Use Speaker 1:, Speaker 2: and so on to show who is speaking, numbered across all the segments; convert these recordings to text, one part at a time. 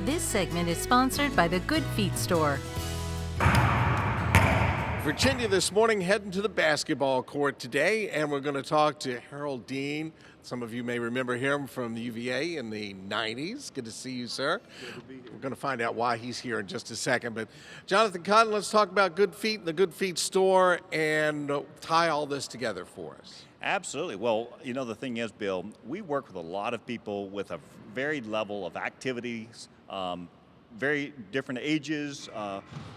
Speaker 1: This segment is sponsored by the Good Feet Store.
Speaker 2: Virginia this morning heading to the basketball court today, and we're going to talk to Harold Dean. Some of you may remember him from the UVA in the 90s. Good to see you, sir.
Speaker 3: Good to be here.
Speaker 2: We're going to find out why he's here in just a second. But Jonathan Cotton, let's talk about Good Feet and the Good Feet Store and tie all this together for us.
Speaker 3: Absolutely. Well, you know, the thing is, Bill, we work with a lot of people with a varied level of activities, very different ages,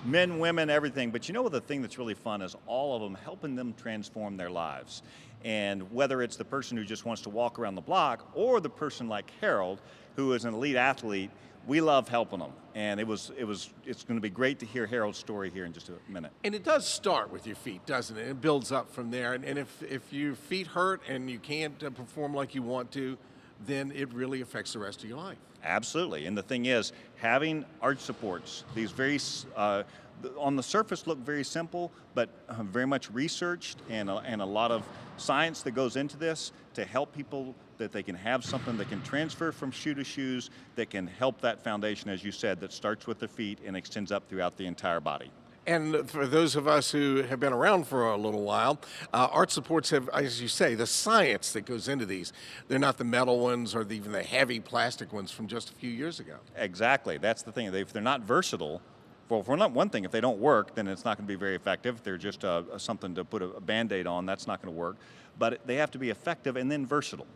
Speaker 3: men, women, everything. But you know what, the thing that's really fun is all of them helping them transform their lives. And whether it's the person who just wants to walk around the block or the person like Harold, who is an elite athlete, we love helping them. And it's going to be great to hear Harold's story here in just a minute.
Speaker 2: And it does start with your feet, doesn't it? It builds up from there. And if your feet hurt and you can't perform like you want to, then it really affects the rest of your life.
Speaker 3: Absolutely. And the thing is, having arch supports, these very, on the surface look very simple, but very much researched and a lot of science that goes into this to help people that they can have something that can transfer from shoe to shoes that can help that foundation, as you said, that starts with the feet and extends up throughout the entire body.
Speaker 2: And for those of us who have been around for a little while, arch supports have, as you say, the science that goes into these. They're not the metal ones or even the heavy plastic ones from just a few years ago.
Speaker 3: Exactly. That's the thing. If they're not versatile, well, for not one thing, if they don't work, then it's not going to be very effective. If they're just something to put a Band-Aid on, that's not going to work. But they have to be effective and then versatile.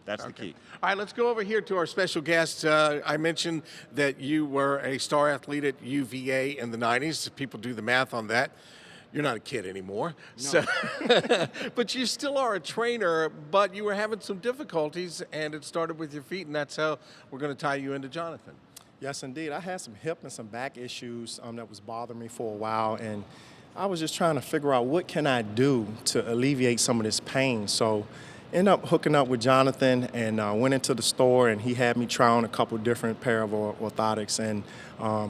Speaker 3: That's the key.
Speaker 2: All right, let's go over here to our special guest. I mentioned that you were a star athlete at UVA in the 90s. People do the math on that. You're not a kid anymore.
Speaker 4: No.
Speaker 2: So, but you still are a trainer, but you were having some difficulties, and it started with your feet, and that's how we're going to tie you into Jonathan.
Speaker 4: Yes, indeed. I had some hip and some back issues that was bothering me for a while, and I was just trying to figure out what can I do to alleviate some of this pain. So ended up hooking up with Jonathan and went into the store, and he had me try on a couple different pair of orthotics, and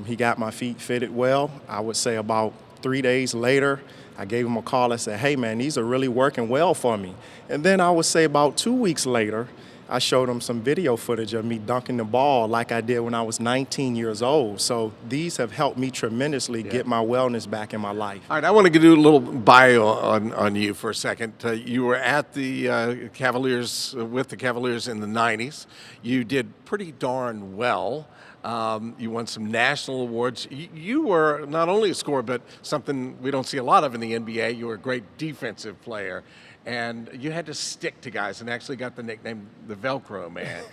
Speaker 4: he got my feet fitted well. I would say about 3 days later, I gave him a call. I said, hey, man, these are really working well for me. And then I would say about 2 weeks later, I showed him some video footage of me dunking the ball like I did when I was 19 years old. So these have helped me tremendously get my wellness back in my life.
Speaker 2: All right, I want to do a little bio on you for a second. You were at the Cavaliers, with the Cavaliers in the 90s. You did pretty darn well. You won some national awards. You were not only a scorer, but something we don't see a lot of in the NBA. You were a great defensive player. And you had to stick to guys and actually got the nickname the Velcro Man.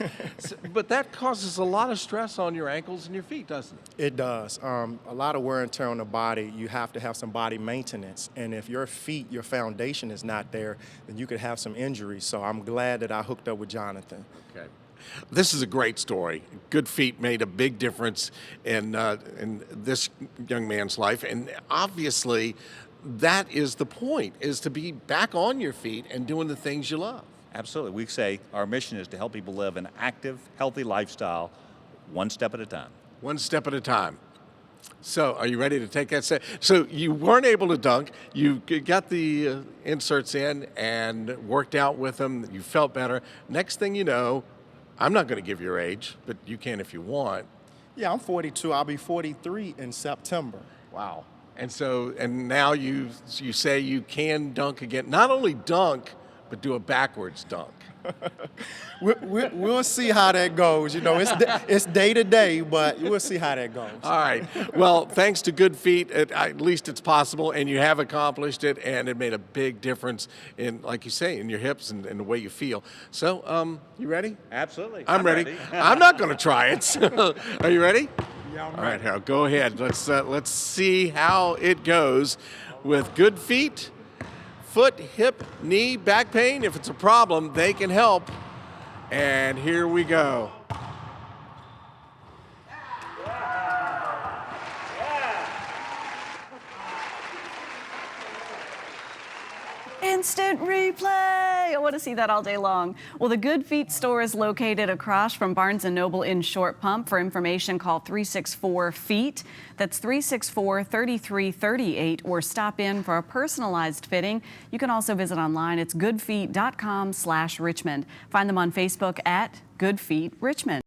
Speaker 2: But that causes a lot of stress on your ankles and your feet, doesn't it?
Speaker 4: It does. A lot of wear and tear on the body. You have to have some body maintenance. And if your feet, your foundation is not there, then you could have some injuries. So I'm glad that I hooked up with Jonathan.
Speaker 2: Okay. This is a great story. Good Feet made a big difference in this young man's life. And obviously, that is the point, is to be back on your feet and doing the things you love.
Speaker 3: Absolutely. We say our mission is to help people live an active, healthy lifestyle one step at a time.
Speaker 2: One step at a time. So are you ready to take that step? So you weren't able to dunk. You got the inserts in and worked out with them. You felt better. Next thing you know, I'm not going to give your age, but you can if you want.
Speaker 4: Yeah, I'm 42. I'll be 43 in September.
Speaker 2: Wow. And now you say you can dunk again. Not only dunk, but do a backwards dunk.
Speaker 4: We'll see how that goes. You know, it's day to day, but we'll see how that goes.
Speaker 2: All right. Well, thanks to Good Feet, at least it's possible, and you have accomplished it, and it made a big difference in, like you say, in your hips and the way you feel. So, you ready?
Speaker 3: Absolutely.
Speaker 2: I'm ready. I'm not going to try it. So, are you ready?
Speaker 4: Yeah, I'm
Speaker 2: All right, Harold, go ahead. Let's see how it goes with Good Feet. Foot, hip, knee, back pain. If it's a problem, they can help. And here we go.
Speaker 5: Instant replay! I want to see that all day long. Well, the Good Feet store is located across from Barnes & Noble in Short Pump. For information, call 364-FEET. That's 364-3338, or stop in for a personalized fitting. You can also visit online. It's goodfeet.com/Richmond. Find them on Facebook at Good Feet Richmond.